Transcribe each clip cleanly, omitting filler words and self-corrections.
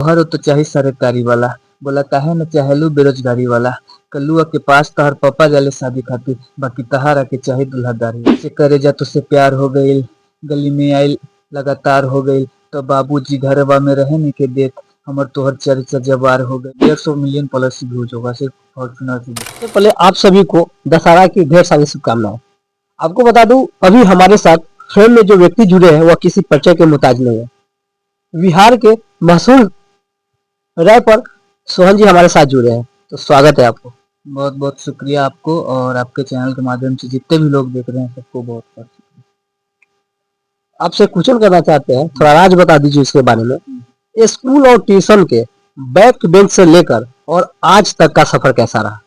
तोहर तो चाही सरकारी वाला, बोला काहे न चाहेलू बेरोजगारी वाला। कल्लुआ के पास तहर पापा जाले शादी खातिर, बाकी तहारा के चाही दुल्हदारी से करे जा तुझसे प्यार हो गईल, गली में आइल लगातार हो गईल, तो बाबूजी घरवा में रहे नहीं के देत, हमर तोहर चर्चा जवार हो गई। 150 मिलियन प्लस व्यूज होगा सिर्फ फॉर्चुनर से। सबसे पहले आप सभी को दशहरा की ढेर सारी शुभकामनाएं। आपको बता दूं, अभी हमारे साथ फ्रेम में जो व्यक्ति जुड़े हैं वह किसी परिचय के मुताज नहीं है। बिहार के मशहूर रैपर सोहन जी हमारे साथ जुड़े हैं, तो स्वागत है आपको। बहुत बहुत शुक्रिया आपको, और आपके चैनल के माध्यम से जितने भी लोग देख रहे हैं सबको बहुत बहुत शुक्रिया। आपसे क्वेश्चन करना चाहते हैं, थोड़ा राज बता दीजिए इसके बारे में। स्कूल और ट्यूशन के बैक बेंच से लेकर और आज तक का सफर कैसा रहा?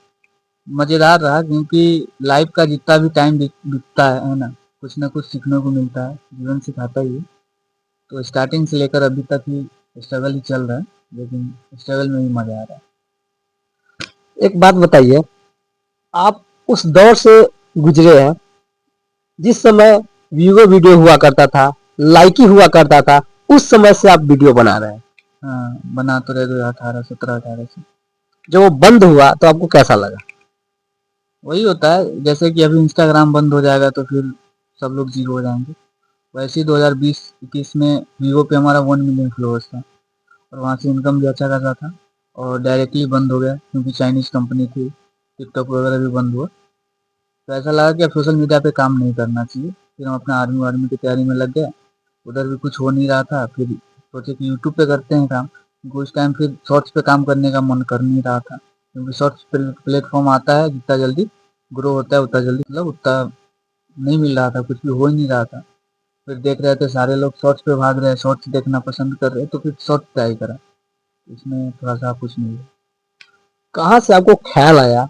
मजेदार रहा, क्योंकि लाइफ का जितना भी टाइम बीतता है ना कुछ सीखने को मिलता है, जीवन सिखाता ही है। तो स्टार्टिंग से लेकर अभी तक ही स्ट्रगल ही चल रहा है, लेकिन स्ट्रगल में ही मजा आ रहा है। एक बात बताइए, आप उस दौर से गुजरे हैं जिस समय वीगो वीडियो हुआ करता था, लाइकी हुआ करता था, उस समय से आप वीडियो बना रहे हैं। हाँ, बना तो रहे 2018 17 18 से। जब वो बंद हुआ तो आपको कैसा लगा? वही होता है, जैसे कि अभी इंस्टाग्राम बंद हो जाएगा तो फिर सब लोग जीरो हो जाएंगे। वैसे ही 2020-21 में वीवो पे हमारा 1 मिलियन फॉलोअर्स था, और वहाँ से इनकम भी अच्छा खासा था, और डायरेक्टली बंद हो गया क्योंकि चाइनीज कंपनी थी, टिकटॉक वगैरह भी बंद हुआ। तो ऐसा लगा कि अब सोशल मीडिया पे काम नहीं करना चाहिए। फिर हम अपना आर्मी वार्मी की तैयारी में लग गए, उधर भी कुछ हो नहीं रहा था। फिर सोचे कि यूट्यूब पे करते हैं काम, क्योंकि उस टाइम फिर शॉर्ट्स पे काम करने का मन कर नहीं रहा था, क्योंकि शॉर्ट्स प्लेटफॉर्म आता है जितना जल्दी ग्रो होता है उतना जल्दी, मतलब उतना नहीं मिल रहा था, कुछ भी हो ही नहीं रहा था। फिर देख रहे थे सारे लोग शॉर्ट्स पे भाग रहे हैं, शॉर्ट्स देखना पसंद कर रहे हैं, तो फिर शॉर्ट्स ट्राई करा। इसमें थोड़ा सा कुछ नहीं है। कहाँ से आपको ख्याल आया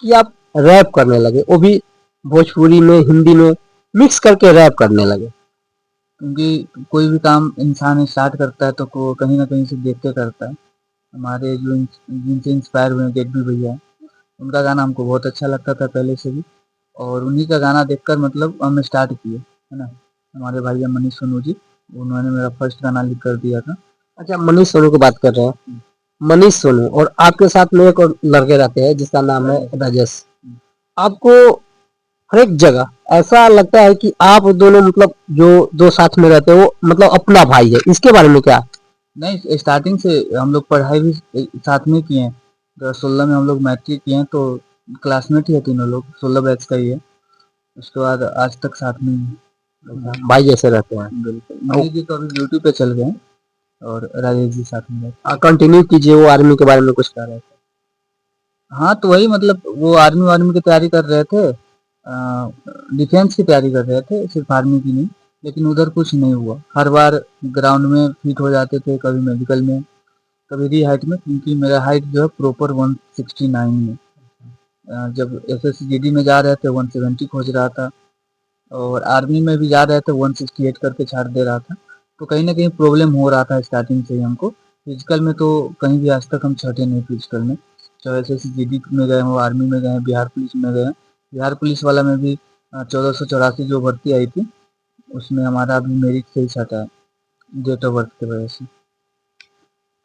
कि आप रैप करने लगे, वो भी भोजपुरी में, हिंदी में मिक्स करके रैप करने लगे? क्योंकि कोई भी काम इंसान स्टार्ट करता है तो कहीं ना कहीं से देख के करता है। हमारे जो जिनसे इंस्पायर हुए गेट भी भैया, उनका गाना हमको बहुत अच्छा लगता था पहले से भी, और उन्हीं का गाना देखकर मतलब हमने स्टार्ट किए, है ना। हमारे भैया मनीष सोनू जी, उन्होंने मेरा फर्स्ट गाना लिख कर दिया था। अच्छा, मनीष सोनू की बात कर रहे हैं। मनीष सोनू और आपके साथ में एक और लड़के रहते हैं जिसका नाम है राजेश। आपको हर एक जगह ऐसा लगता है कि आप दोनों, मतलब जो दो साथ में रहते हो, वो मतलब अपना भाई है, इसके बारे में क्या? नहीं, स्टार्टिंग से हम लोग पढ़ाई भी साथ में किए हैं। 2016 में हम लोग मैट्रिक किए हैं, तो क्लासमेट ही है तीनों लोग, 16 बैच का ही है। उसके बाद आज तक साथ में ही है। भाई जैसे रहते हैं। बिल्कुल। मनीष जी तो अभी ड्यूटी पे चल गए हैं, और राजेश जी साथ में रहते कंटिन्यू कीजिए, वो आर्मी के बारे में कुछ कह रहे थे। हैं। हाँ, तो वही मतलब वो आर्मी वार्मी की तैयारी कर रहे थे, डिफेंस की तैयारी कर रहे थे, सिर्फ आर्मी की नहीं। लेकिन उधर कुछ नहीं हुआ, हर बार ग्राउंड में फिट हो जाते थे, कभी मेडिकल में, कभी री हाइट में, क्योंकि मेरा हाइट जो है प्रॉपर 169 है। जब SSGD में जा रहे थे 170 खोज रहा था, और आर्मी में भी जा रहे थे 168 करके छाड़ दे रहा था। तो कहीं ना कहीं प्रॉब्लम हो रहा था स्टार्टिंग से ही हमको। फिजिकल में तो कहीं भी आज तक हम छटे नहीं फिजिकल में, चाहे SSGD में गए हो, आर्मी में गए, बिहार पुलिस में गए। बिहार पुलिस वाला में भी 1484 जो भर्ती आई थी, उसमें हमारा अभी मेरिट से ही छटा है, डेट ऑफ बर्थ की वजह से।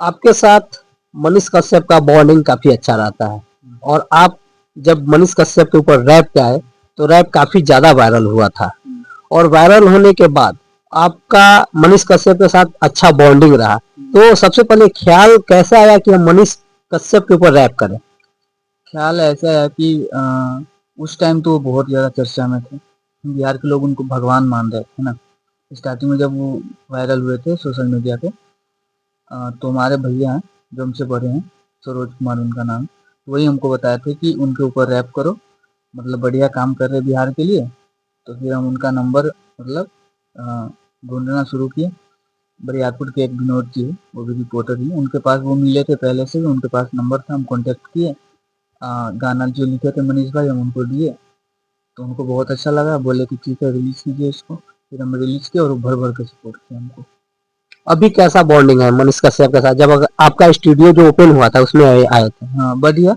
आपके साथ मनीष कश्यप का बॉन्डिंग काफी अच्छा रहता है, और आप जब मनीष कश्यप के ऊपर रैप पे आए तो रैप काफी ज्यादा वायरल हुआ था, और वायरल होने के बाद आपका मनीष कश्यप के साथ अच्छा बॉन्डिंग रहा। तो सबसे पहले ख्याल कैसे आया कि हम मनीष कश्यप के ऊपर रैप करें? ख्याल ऐसा है कि उस टाइम तो वो बहुत ज़्यादा चर्चा में थे, बिहार के लोग उनको भगवान मान रहे थे ना। स्टार्टिंग में जब वो वायरल हुए थे सोशल मीडिया पे, तो हमारे भैया हैं जो हमसे बड़े हैं, सरोज कुमार उनका नाम, तो वही हमको बताए थे कि उनके ऊपर रैप करो, मतलब बढ़िया काम कर रहे बिहार के लिए। तो फिर हम उनका नंबर मतलब ढूंढना शुरू किए। बरियारपुर के एक विनोद जी है, वो भी रिपोर्टर ही हैं, उनके पास वो मिले थे पहले से भी, उनके पास नंबर था, हम कॉन्टेक्ट किए। गाना जो लिखे थे मनीष भाई हम उनको दिए, तो उनको बहुत अच्छा लगा, बोले कि ठीक है रिलीज़ कीजिए इसको। फिर हम रिलीज़ किया, और वो भर भर के सपोर्ट किया हमको। अभी कैसा बॉन्डिंग है मनीष कश्यप के साथ, जब आपका स्टूडियो जो ओपन हुआ था उसमें आए थे? हाँ, बढ़िया।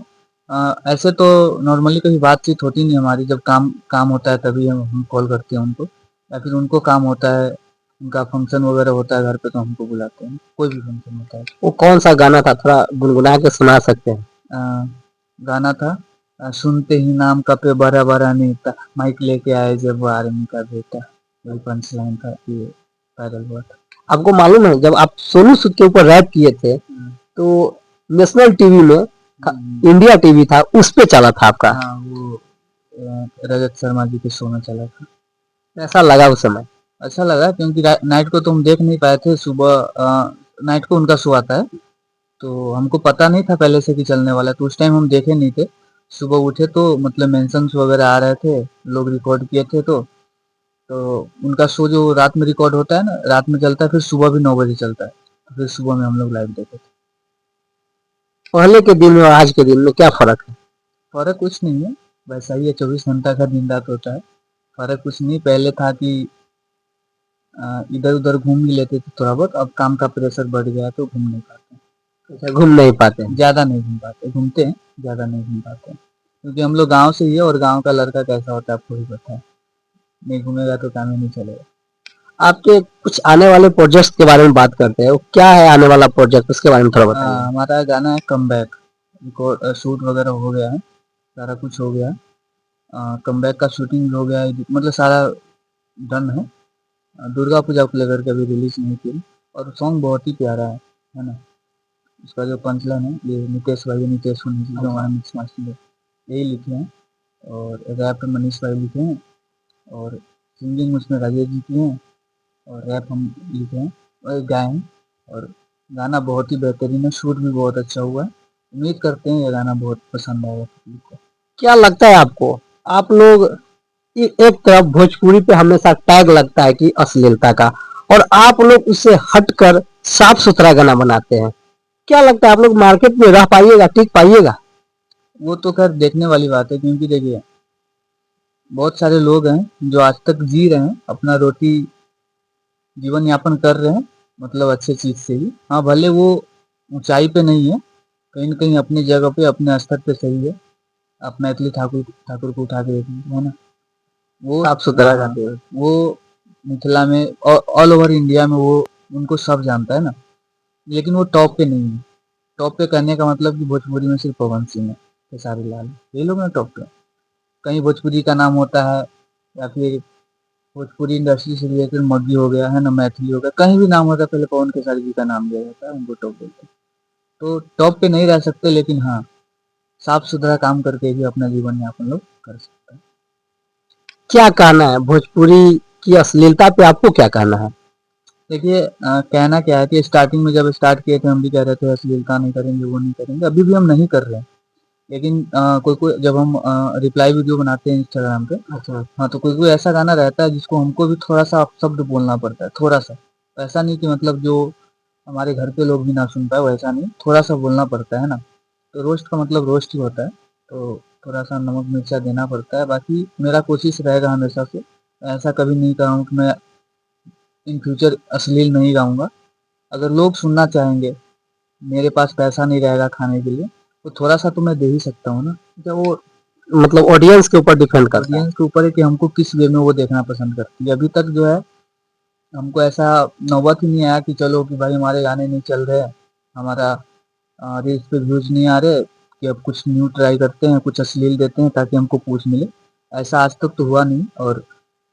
ऐसे तो नॉर्मली कभी बातचीत होती नहीं हमारी, जब काम काम होता है तभी हम कॉल करते हैं उनको, या फिर उनको काम होता है उनका फंक्शन वगैरह होता है घर पे तो हमको बुलाते हैं, कोई भी फंक्शन होता है। वो कौन सा गाना था, थोड़ा गुनगुना के सुना सकते हैं? अ, गाना था सुनते ही नाम का पे बड़ा बड़ा नेता, माइक लेके आए जब वो आर्मी का बेटा, वही पंच लाइन था, ये वायरल हुआ था। आपको मालूम है जब आप सोनू सूद के ऊपर रैप किए थे तो नेशनल टीवी में, इंडिया टीवी था, उस पे चला था आपका? हाँ वो रजत शर्मा जी के शो में चला था। कैसा लगा उस समय? अच्छा लगा क्योंकि नाइट को तो हम देख नहीं पाए थे, सुबह नाइट को उनका शो आता है तो हमको पता नहीं था पहले से कि चलने वाला है, तो उस टाइम हम देखे नहीं थे। सुबह उठे तो मतलब मेंशंस वगैरह आ रहे थे, लोग रिकॉर्ड किए थे, तो उनका शो जो रात में रिकॉर्ड होता है ना, रात में चलता है, फिर सुबह भी 9 बजे चलता है, तो फिर सुबह में हम लोग लाइव देखे थे। पहले के दिन में और आज के दिन में क्या फर्क है? फर्क कुछ नहीं है, वैसा ही है, 24 घंटा का दिन रात होता है। फर्क कुछ नहीं, पहले था कि इधर उधर घूम ही लेते थे थोड़ा बहुत, अब काम का प्रेशर बढ़ गया तो घूम नहीं पाते। अच्छा, घूम नहीं पाते हैं। ज़्यादा नहीं घूम पाते, घूमते हैं, ज़्यादा नहीं घूम पाते हैं। क्योंकि हम लोग गाँव से ही है और गाँव का लड़का कैसा होता है आपको ही पता है, नहीं घूमेगा तो काम ही नहीं चलेगा। आपके कुछ आने वाले प्रोजेक्ट्स के बारे में बात करते हैं, वो क्या है आने वाला प्रोजेक्ट, उसके बारे में थोड़ा बताइए। हमारा गाना है कमबैक, रिकॉर्ड शूट वगैरह हो गया है, सारा कुछ हो गया है। कमबैक का शूटिंग हो गया है, मतलब सारा डन है। दुर्गा पूजा को लेकर के अभी रिलीज नहीं की, और सॉन्ग बहुत ही प्यारा है ना। उसका जो पंचलन है ये नितेश भाई, नितेश जो हमारा मिक्स मास्टर है, यही लिखे हैं, और रैप मनीष भाई लिखे हैं, और सिंगिंग उसमें राजेश जी की हैं, और रैप हम लिखे हैं और गाए हैं। और गाना बहुत ही बेहतरीन है, शूट भी बहुत अच्छा हुआ है। उम्मीद करते हैं ये गाना बहुत पसंद आएगा पब्लिक को। क्या लगता है आपको, आप लोग एक तरफ भोजपुरी पे हमेशा टैग लगता है कि अश्लीलता का, और आप लोग उससे हटकर साफ सुथरा गाना बनाते हैं, क्या लगता है आप लोग मार्केट में रह पाइएगा, टिक पाइएगा? वो तो खैर देखने वाली बात है, क्योंकि देखिए बहुत सारे लोग हैं जो आज तक जी रहे हैं, अपना रोटी जीवन यापन कर रहे हैं, मतलब अच्छे चीज से ही। हाँ भले वो ऊंचाई पे नहीं है, कहीं न कहीं अपनी जगह पे अपने स्तर पे सही है। आप मैथिली ठाकुर ठाकुर को उठा के देखिए, है ना, वो साफ सुथरा हाँ, गाते हैं। वो मिथिला में ऑल ओवर इंडिया में वो उनको सब जानता है ना, लेकिन वो टॉप पे नहीं है। टॉप पे कहने का मतलब कि भोजपुरी में सिर्फ पवन सिंह है, खेसारी लाल, ये लोग ना टॉप पे। कहीं भोजपुरी का नाम होता है, या फिर भोजपुरी इंडस्ट्री से रिलेटेड मग्गी हो गया है ना, मैथिली हो गया, कहीं भी नाम होता है पहले पवन खेसारी जी का नाम लिया जाता है, उनको टॉप बोलते हैं। तो टॉप पे नहीं रह सकते, लेकिन हाँ साफ सुथरा काम करके भी अपना जीवन यापन लोग कर सकते हैं। क्या कहना है भोजपुरी की अश्लीलता पे, आपको क्या कहना है? देखिए कहना क्या है कि स्टार्टिंग में जब स्टार्ट किए थे हम भी कह रहे थे अश्लीलता नहीं करेंगे, वो नहीं करेंगे, अभी भी हम नहीं कर रहे हैं। लेकिन कोई कोई जब हम रिप्लाई वीडियो बनाते हैं इंस्टाग्राम पे, अच्छा हाँ, तो कोई कोई ऐसा गाना रहता है जिसको हमको भी थोड़ा सा अपशब्द बोलना पड़ता है, थोड़ा सा। ऐसा नहीं कि मतलब जो हमारे घर के लोग भी ना सुन पाए, वैसा नहीं, थोड़ा सा बोलना पड़ता है ना। तो रोस्ट का मतलब रोस्ट ही होता है, तो थोड़ा सा नमक मिर्चा देना पड़ता है। बाकी मेरा कोशिश रहेगा हमेशा से, ऐसा कभी नहीं कहूँ कि मैं इन फ्यूचर अश्लील नहीं गाऊंगा। अगर लोग सुनना चाहेंगे, मेरे पास पैसा नहीं रहेगा खाने के लिए, तो थोड़ा सा तो मैं दे ही सकता हूँ ना। जब वो मतलब ऑडियंस के ऊपर डिपेंड करता है। ऑडियंस के ऊपर है कि हमको किस वे में वो देखना पसंद करती है। अभी तक जो है हमको ऐसा नौबत ही नहीं आया कि चलो कि भाई हमारे गाने नहीं चल रहे, हमारा रील्स पे व्यूज नहीं आ रहे, कि अब कुछ न्यू ट्राई करते हैं, कुछ अश्लील देते हैं ताकि हमको पूछ मिले। ऐसा आज तक तो हुआ नहीं, और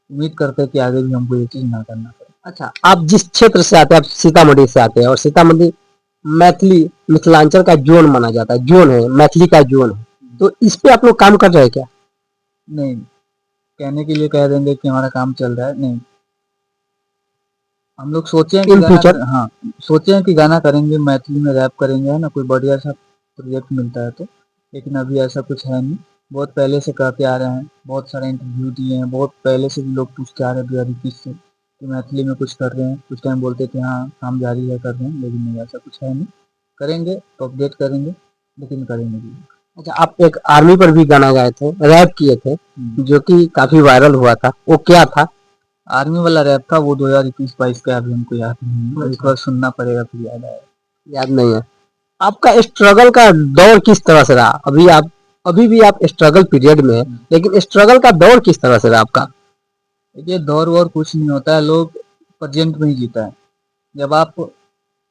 उम्मीद करते हैं कि आगे भी हमको ये चीज़ ना करना पड़े। अच्छा, आप जिस क्षेत्र से आते हैं, आप सीतामढ़ी से आते हैं, और सीतामढ़ी मैथिली मिथिलांचल का जोन माना जाता है, जोन है, मैथिली का जोन है, तो इस पे आप लोग काम कर रहे हैं क्या? नहीं, कहने के लिए कह देंगे कि हमारा काम चल रहा है, नहीं। हम लोग सोचे हैं कि इन गाना फ्यूचर? हाँ, सोचे हैं कि गाना करेंगे, मैथिली में रैप करेंगे, है ना, कोई बढ़िया सा प्रोजेक्ट मिलता है तो। लेकिन अभी ऐसा कुछ है नहीं। बहुत पहले से कहते आ रहे हैं, बहुत सारे इंटरव्यू दिए हैं, बहुत पहले से भी लोग पूछते आ रहे हैं 2021 से कि मैथिली में कुछ कर रहे हैं। कुछ टाइम बोलते थे हाँ काम जारी है, कर रहे हैं, लेकिन नहीं, ऐसा कुछ है नहीं। करेंगे तो अपडेट करेंगे, लेकिन करेंगे भी। अच्छा, आप एक आर्मी पर भी गाना गाए थे, रैप किए थे, जो कि काफी वायरल हुआ था, वो क्या था? आर्मी वाला रैप था वो 2021-22 का, अभी हमको याद नहीं है, एक बार सुनना पड़ेगा फिर याद आएगा। याद नहीं है। आपका स्ट्रगल का दौर किस तरह से रहा? अभी भी आप स्ट्रगल पीरियड में हैं, लेकिन स्ट्रगल का दौर किस तरह से रहा आपका? देखिए दौर वौर कुछ नहीं होता है, लोग प्रेजेंट में ही जीता है। जब आप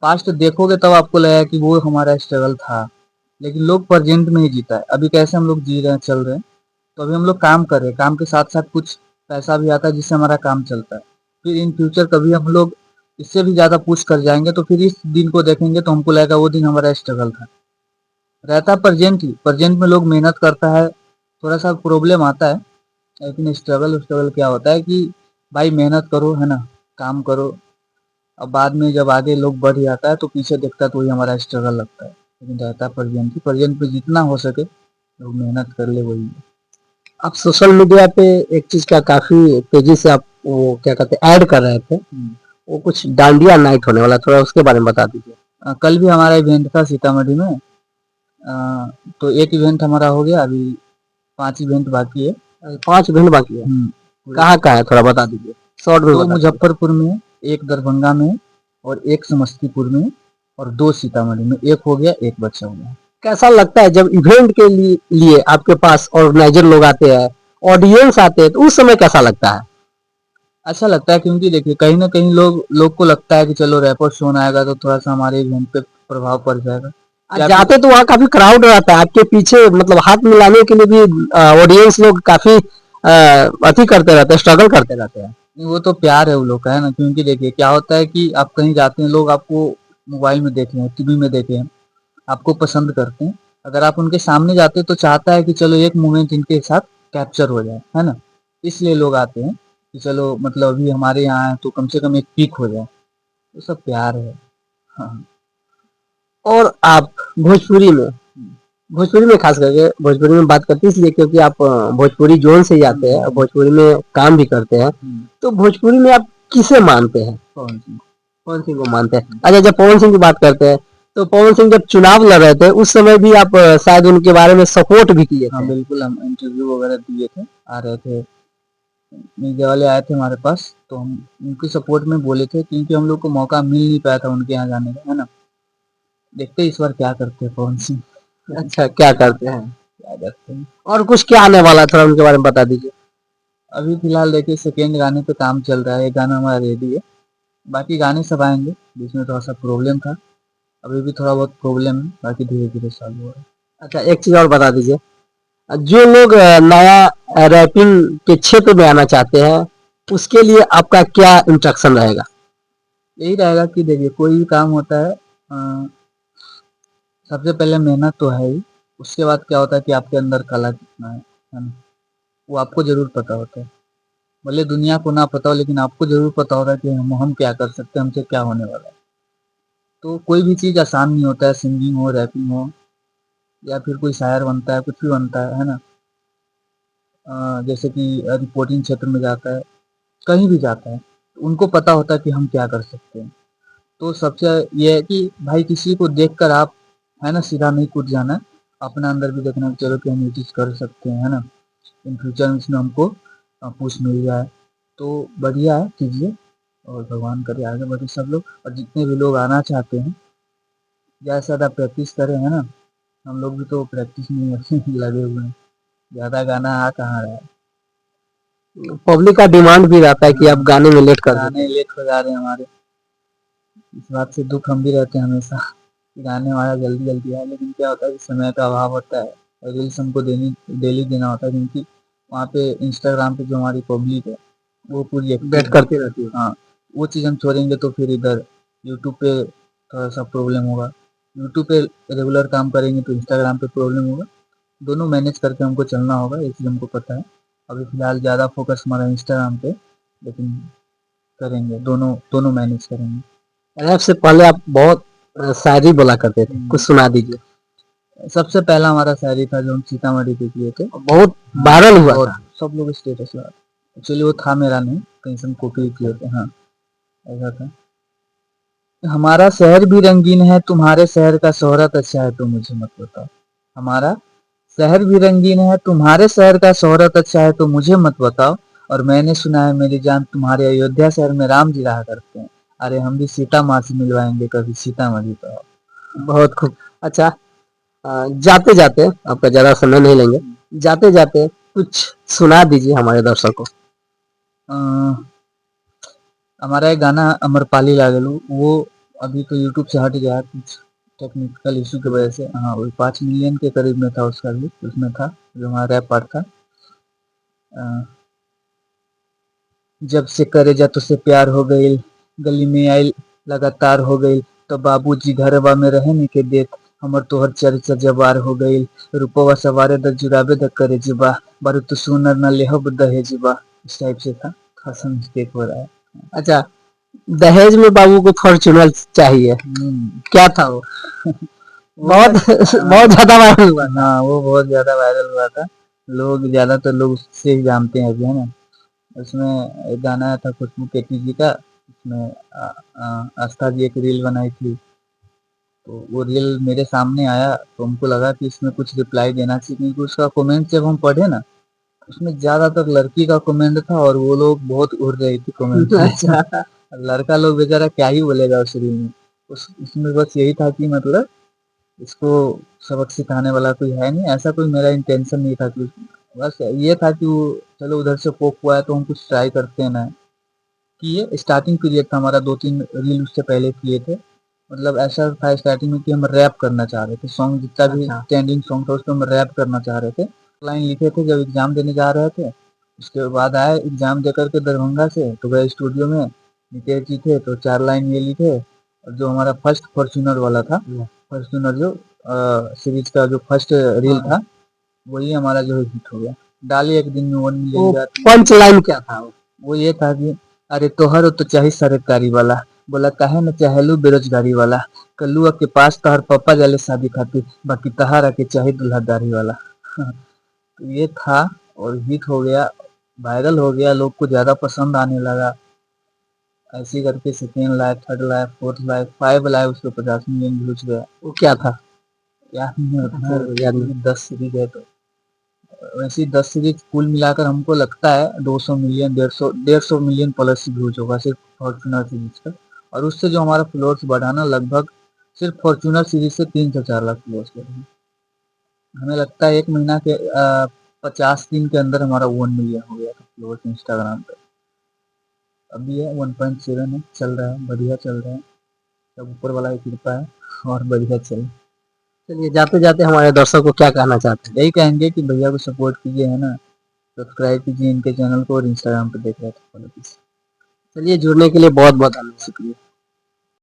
पास्ट देखोगे तब आपको लगेगा कि वो हमारा स्ट्रगल था, लेकिन लोग प्रेजेंट में ही जीता है। अभी कैसे हम लोग जी रहे हैं, चल रहे हैं, तो अभी हम लोग काम कर रहे हैं, काम के साथ साथ कुछ पैसा भी आता है जिससे हमारा काम चलता है। फिर इन फ्यूचर कभी हम लोग इससे भी ज़्यादा पुश कर जाएंगे, तो फिर इस दिन को देखेंगे तो हमको लगेगा वो दिन हमारा स्ट्रगल था। रहता प्रेजेंट ही, प्रेजेंट में लोग मेहनत करता है, थोड़ा सा प्रॉब्लम आता है, लेकिन स्ट्रगल स्ट्रगल क्या होता है कि भाई मेहनत करो, है ना, काम करो। अब बाद में जब आगे लोग बढ़ जाता है तो पीछे देखता है तो वही हमारा स्ट्रगल लगता है। लेकिन रहता प्रेजेंट ही, प्रेजेंट पे जितना हो सके लोग मेहनत कर ले, वही है। आप सोशल मीडिया पे एक चीज का काफी तेजी से आप वो क्या कहते हैं ऐड कर रहे थे, वो कुछ डांडिया नाइट होने वाला, थोड़ा उसके बारे में बता दीजिए। कल भी हमारा इवेंट था सीतामढ़ी में। तो एक इवेंट हमारा हो गया, अभी 5 इवेंट बाकी है। 5 इवेंट बाकी है, कहाँ कहाँ है थोड़ा बता दीजिए, शॉर्ट में 2 बता दीजिए। मुजफ्फरपुर में है, 1 दरभंगा में है, और 1 समस्तीपुर में है, और 2 सीतामढ़ी में। 1 हो गया, 1 बचा हुआ है। कैसा लगता है जब इवेंट के लिए आपके पास ऑर्गेनाइजर लोग आते हैं, ऑडियंस आते हैं, तो उस समय कैसा लगता है? अच्छा लगता है, क्योंकि देखिए कहीं न कहीं लोग को लगता है कि चलो रैपर सोन आएगा तो थोड़ा-सा हमारे इवेंट पे प्रभाव पड़ जाएगा। या फिर जाते तो वहाँ काफी क्राउड रहता है आपके पीछे, मतलब हाथ मिलाने के लिए भी ऑडियंस लोग काफी अति करते रहते हैं, स्ट्रगल करते रहते हैं। वो तो प्यार है वो लोग का, है ना, क्योंकि देखिए क्या होता है कि आप कहीं जाते हैं, लोग आपको मोबाइल में देखे हैं, टीवी में देखे हैं, आपको पसंद करते हैं। अगर आप उनके सामने जाते हैं तो चाहता है कि चलो एक मोमेंट इनके साथ कैप्चर हो जाए, है ना? इसलिए लोग आते हैं कि चलो मतलब अभी हमारे यहाँ है तो कम से कम एक पीक हो जाए। तो सब प्यार है। हाँ। और आप भोजपुरी में भोजपुरी में खास करके भोजपुरी में बात करते हैं इसलिए क्योंकि आप भोजपुरी जोन से ही आते हैं, भोजपुरी में काम भी करते हैं, तो भोजपुरी में आप किसे मानते हैं? पवन सिंह। पवन सिंह को मानते हैं। अच्छा, जब पवन सिंह की बात करते हैं तो पवन सिंह जब चुनाव लड़ रहे थे उस समय भी आप शायद उनके बारे में सपोर्ट भी किए हाँ थे। बिल्कुल, हम इंटरव्यू वगैरह दिए थे, आ रहे थे, मीडिया वाले आए थे हमारे पास, तो हम उनके सपोर्ट में बोले थे, क्योंकि हम लोग को मौका मिल नहीं पाया था उनके यहाँ जाने का, है ना? देखते हैं इस बार क्या करते हैं पवन सिंह। अच्छा, क्या करते हैं? क्या करते हैं। और कुछ क्या आने वाला है, थोड़ा उनके बारे में बता दीजिए। अभी फिलहाल देखिए सेकेंड गाने पे काम चल रहा है, एक गाना हमारा रेडी है, बाकी गाने सब आएंगे। बीच में थोड़ा सा प्रॉब्लम था, अभी भी थोड़ा बहुत प्रॉब्लम है, बाकी धीरे धीरे सॉल्व हो रहा है। अच्छा, एक चीज और बता दीजिए, जो लोग नया रैपिंग के क्षेत्र में आना चाहते हैं उसके लिए आपका क्या इंस्ट्रक्शन रहेगा? यही रहेगा कि देखिए कोई भी काम होता है, सबसे पहले मेहनत तो है ही, उसके बाद क्या होता है कि आपके अंदर कला कितना है ना, वो आपको ज़रूर पता होता है। भले दुनिया को ना पता हो, लेकिन आपको ज़रूर पता होगा कि हम क्या कर सकते हैं, हमसे क्या होने वाला है। तो कोई भी चीज़ आसान नहीं होता है, सिंगिंग हो, रैपिंग हो, या फिर कोई शायर बनता है, कुछ भी बनता है ना? जैसे कि रिपोर्टिंग क्षेत्र में जाता है, कहीं भी जाता है, तो उनको पता होता है कि हम क्या कर सकते हैं। तो सबसे ये है कि भाई किसी को देखकर आप, है ना, सीधा नहीं कूद जाना है, अपना अंदर भी देखना है, चलो कि हम ये चीज़ कर सकते हैं, है ना? इन फ्यूचर में इसमें हमको पुश मिल जाए, तो बढ़िया है, कीजिए, और भगवान करे आगे बढ़े सब लोग। और जितने भी लोग आना चाहते हैं, ज़्यादा से ज़्यादा प्रैक्टिस करें, है ना? हम लोग भी तो प्रैक्टिस में लगे हुए हैं, ज़्यादा गाना आ कहाँ रहा है। पब्लिक का डिमांड भी रहता है कि आप गाने में लेट कर देते गाने हैं। लेट हो जा रहे हैं हमारे, इस बात से दुख हम भी रहते हैं हमेशा कि गाने हमारा जल्दी जल्दी आए, लेकिन क्या होता है कि समय का अभाव होता है, और रील्स हमको देनी डेली देना होता है, क्योंकि वहाँ पे इंस्टाग्राम पे जो हमारी पब्लिक है वो पूरी एक्टिव वेट है। करती रहती है। हाँ, वो चीज़ हम छोड़ेंगे तो फिर इधर यूट्यूब पे थोड़ा सा प्रॉब्लम होगा, यूट्यूब पे रेगुलर काम करेंगे तो इंस्टाग्राम पे प्रॉब्लम होगा। दोनों मैनेज करके हमको चलना होगा, ये चीज़ हमको पता है। अभी फिलहाल ज़्यादा फोकस हमारा इंस्टाग्राम पे, लेकिन करेंगे, दोनों दोनों मैनेज करेंगे। रैप से पहले आप बहुत शायरी बोला करते थे, कुछ सुना दीजिए। सबसे पहला हमारा शायरी था जो हम सीतामढ़ी पे किए थे। बहुत वायरल हुआ और था। सब लोग स्टेटस लगा, एक्चुअली वो था मेरा नहीं, कहीं से हम कॉपी किए थे। हाँ, ऐसा था। हमारा शहर भी रंगीन है, तुम्हारे शहर का शोहरत अच्छा है तो मुझे मत बताओ। हमारा शहर भी रंगीन है, तुम्हारे शहर का शोहरत अच्छा है तो मुझे मत बताओ। और मैंने सुना है मेरी जान तुम्हारे अयोध्या शहर में राम जी रहा करते हैं। अरे हम भी सीता माँ से मिलवाएंगे कभी, सीतामढ़ी तो आओ। बहुत खूब। अच्छा, जाते जाते आपका ज्यादा समय नहीं लेंगे, जाते जाते कुछ सुना दीजिए हमारे दर्शकों को। अ, हमारा एक गाना अमरपाली लागेलू, वो अभी तो यूट्यूब से हट गया है कुछ टेक्निकल इशू की वजह से। हाँ, वो 5 मिलियन के करीब में था उसका भी, उसमें था जो हमारा रैप पार्ट था। अ, जब से करेजा तुझसे प्यार हो गईल, गली में आई लगातार हो गईल, तो बाबूजी घरवा में रहने के देख हमर तोहर चर्चा जवार हो गईल, रुपवा सवारे द जुराबे द करेजबा, बारू तू सुनर न लेहब दहेजबा। इस टाइप से था, खासा मिस्टेक हो रहा है। अच्छा, दहेज में बाबू को फॉर्च्यूनर चाहिए, क्या था वो? बहुत बहुत ज्यादा वायरल हुआ था। हाँ, वो बहुत ज्यादा वायरल हुआ था। लोग ज्यादातर लोग उससे ही जानते हैं अभी, है ना। उसमें एक गाना आया था खुशबू केटी जी का, उसमें आस्था जी एक रील बनाई थी, तो वो रील मेरे सामने आया तो हमको लगा कि इसमें कुछ रिप्लाई देना चाहिए, क्योंकि उसका कमेंट जब हम पढ़े ना, उसमें ज्यादातर लड़की का कमेंट था और वो लोग बहुत उड़ रही थी कमेंट में। अच्छा, लड़का लोग बेचारा क्या ही बोलेगा उस रील में। उसमें बस यही था कि मतलब इसको सबक सिखाने वाला कोई है नहीं, ऐसा कोई मेरा इंटेंशन नहीं था कि बस ये था कि वो चलो उधर से पोक हुआ है तो हम कुछ ट्राई करते हैं ना। कि ये स्टार्टिंग पीरियड था हमारा, 2-3 रील उससे पहले किए थे। मतलब ऐसा था स्टार्टिंग में कि हम रैप करना चाह रहे थे, सॉन्ग जितना भी अच्छा। ट्रेंडिंग सॉन्ग था उस पर हम रैप करना चाह रहे थे। लाइन लिखे थे जब एग्जाम देने जा रहे थे, उसके बाद आए एग्जाम दे करके दरभंगा से, तो गए स्टूडियो में, नितेश जी थे तो 4 लाइन ये लिखे। और जो हमारा फर्स्ट फॉर्च्यूनर वाला था, फॉर्च्यूनर जो सीरीज का जो फर्स्ट रील था, वही हमारा जो है हिट हो गया। डाली एक दिन में 1 मिलियन वो गया। पंच लाइन क्या था वो? वो ये था कि अरे तोहर तो चाही सरकारी वाला, बोला काहे न चाहेलू बेरोजगारी वाला, कल्लुआ के पास तोहर पापा जाले शादी खातिर, बाकी तहारा के चाही दुल्हादारी वाला। तो ये था और हिट हो गया, वायरल हो गया, लोग को ज्यादा पसंद आने लगा। ऐसे करके second live, third live, fourth live, 5 live उसको 50 मिलियन व्यूज गया। वो क्या था? याद नहीं है उतना, अच्छा, याद नहीं। 10 सीरीज है तो। वैसे 10 सीरीज कुल मिलाकर हमको लगता है 200 मिलियन, 150 मिलियन प्लस व्यूज होगा सिर्फ फॉर्चूनर सीरीज का। और उससे जो हमारा फ्लोर्स बढ़ाना, लगभग सिर्फ फॉर्चूनर सीरीज से 3 से 4 लाख फ्लोर्स बढ़े। हमें लगता है एक महीना के 50 दिन के अंदर हमारा 1 मिलियन हो गया था फ्लोर्स इंस्टाग्राम पे। अभी है 1.7 है, चल रहा है, बढ़िया चल रहा है, सब ऊपर वाला की कृपा है और बढ़िया चल। चलिए, जाते जाते हमारे दर्शक को क्या कहना चाहते हैं? यही कहेंगे कि भैया को सपोर्ट कीजिए, है ना, सब्सक्राइब कीजिए इनके चैनल को और इंस्टाग्राम पे देख रहे थे फॉलो कीजिए। चलिए, जुड़ने के लिए बहुत बहुत धन्यवाद। शुक्रिया।